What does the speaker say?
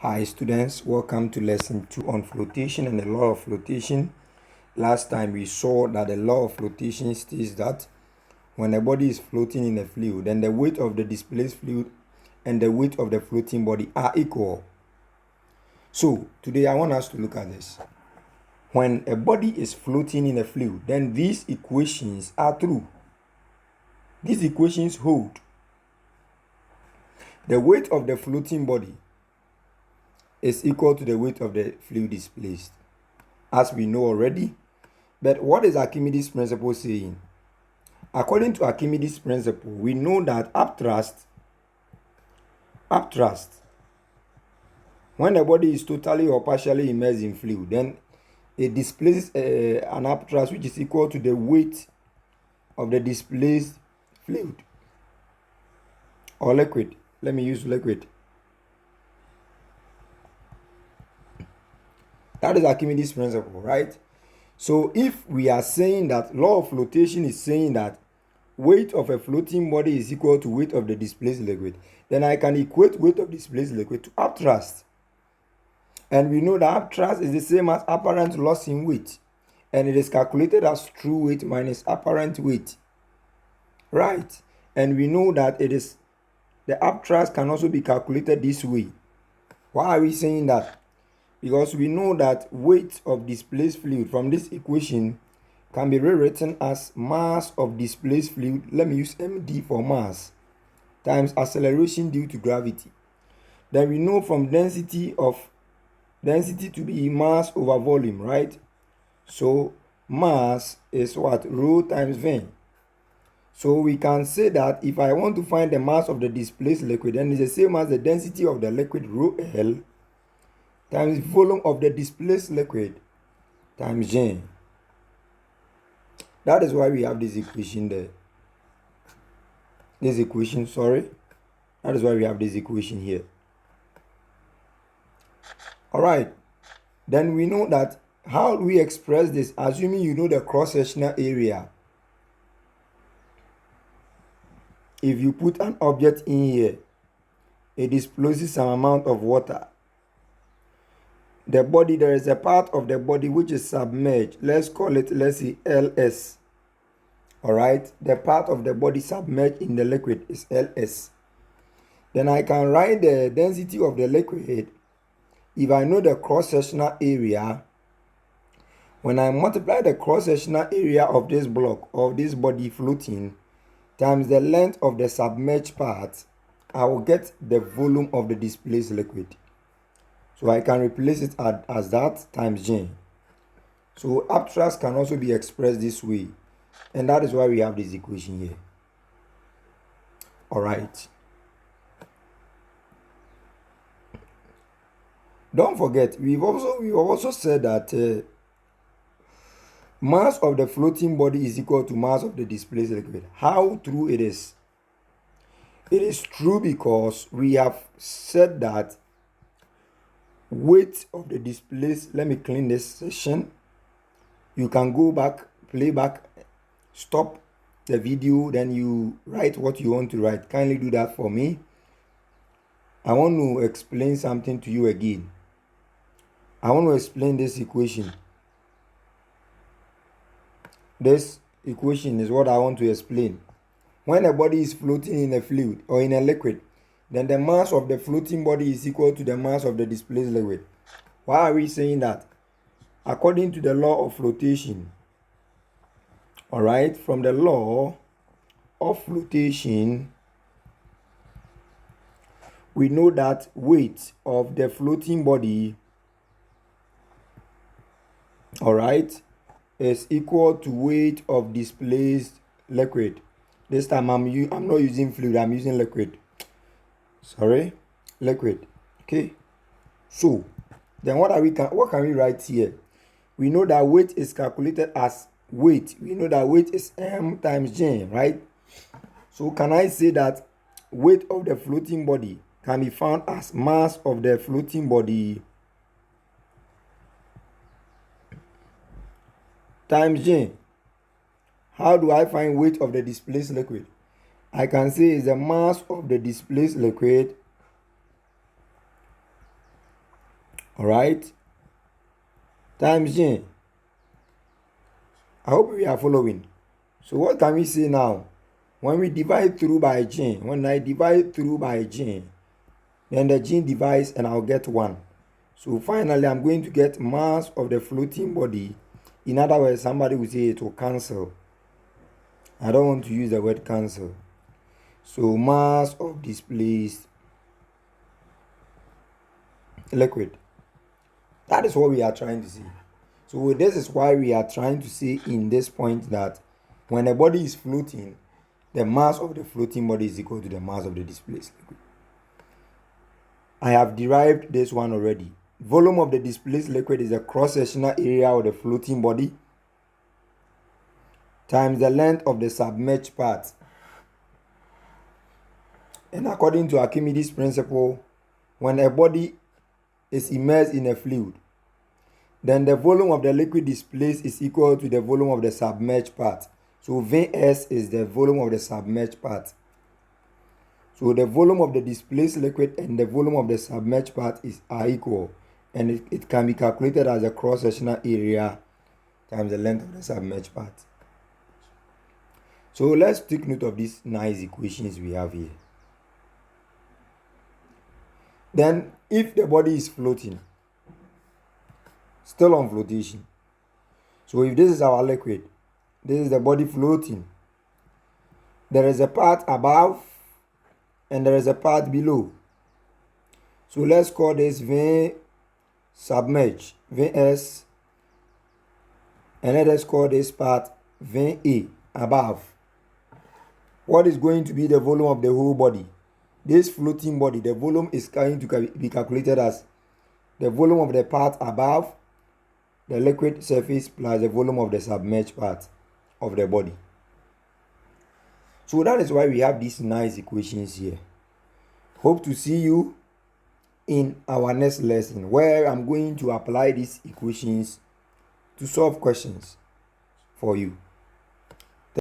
Hi students, welcome to lesson 2 on flotation and the law of flotation. Last time we saw that the law of flotation states that when a body is floating in a fluid, then the weight of the displaced fluid and the weight of the floating body are equal. So today I want us to look at this. When a body is floating in a fluid, then these equations are true. These equations hold. The weight of the floating body is equal to the weight of the fluid displaced, as we know already. But what is Archimedes' principle saying? According to Archimedes' principle, we know that upthrust, when the body is totally or partially immersed in fluid, then it displaces an upthrust which is equal to the weight of the displaced fluid or liquid. Let me use liquid. That is Archimedes' principle, right? So if we are saying that law of flotation is saying that weight of a floating body is equal to weight of the displaced liquid, then I can equate weight of displaced liquid to upthrust. And we know that upthrust is the same as apparent loss in weight. And it is calculated as true weight minus apparent weight. Right? And we know that it is the upthrust can also be calculated this way. Why are we saying that? Because we know that weight of displaced fluid from this equation can be rewritten as mass of displaced fluid, let me use md for mass, times acceleration due to gravity. Then we know from density to be mass over volume, right? So mass is what? Rho times v. So we can say that if I want to find the mass of the displaced liquid, then it's the same as the density of the liquid, rho L, times volume of the displaced liquid times G. That is why we have this equation there. That is why we have this equation here. Alright. Then we know that how do we express this? Assuming you know the cross-sectional area. If you put an object in here, it displaces some amount of water. The body, there is a part of the body which is submerged. Let's say LS. Alright, the part of the body submerged in the liquid is LS. Then I can write the density of the liquid. If I know the cross-sectional area, when I multiply the cross-sectional area of this block, of this body floating, times the length of the submerged part, I will get the volume of the displaced liquid. So I can replace it as that times G. So upthrust can also be expressed this way. And that is why we have this equation here. Alright. Don't forget, we've also said that mass of the floating body is equal to mass of the displaced liquid. How true it is? It is true because we have said that weight of the displaced, let me clean this session. You can go back, play back, stop the video, then you write what you want to write. Kindly do that for me. I want to explain something to you again. I want to explain this equation. This equation is what I want to explain. When a body is floating in a fluid or in a liquid, then the mass of the floating body is equal to the mass of the displaced liquid. Why are we saying that? According to the law of flotation, all right, from the law of flotation, we know that weight of the floating body, all right, is equal to weight of displaced liquid. This time I'm not using fluid, I'm using liquid. Liquid. Okay. So then what can we write here? We know that weight is calculated as weight. We know that weight is m times g, right? So can I say that weight of the floating body can be found as mass of the floating body times g? How do I find weight of the displaced liquid? I can say is the mass of the displaced liquid Alright? Times G. I hope we are following. So what can we say now? When we divide through by G, when I divide through by G, then the G divides and I'll get 1. So finally, I'm going to get mass of the floating body. In other words, somebody will say it will cancel. I don't want to use the word cancel. So mass of displaced liquid. That is what we are trying to see. So this is why we are trying to say in this point that when a body is floating, the mass of the floating body is equal to the mass of the displaced liquid. I have derived this one already. Volume of the displaced liquid is the cross-sectional area of the floating body times the length of the submerged part. And according to Archimedes' principle, when a body is immersed in a fluid, then the volume of the liquid displaced is equal to the volume of the submerged part. So Vs is the volume of the submerged part. So the volume of the displaced liquid and the volume of the submerged part are equal. And it can be calculated as the cross-sectional area times the length of the submerged part. So let's take note of these nice equations we have here. Then if the body is floating, still on flotation. So if this is our liquid, this is the body floating. There is a part above and there is a part below. So let's call this V submerged, Vs, and let us call this part Va above. What is going to be the volume of the whole body? This floating body, the volume is going to be calculated as the volume of the part above the liquid surface plus the volume of the submerged part of the body. So that is why we have these nice equations here. Hope to see you in our next lesson where I'm going to apply these equations to solve questions for you.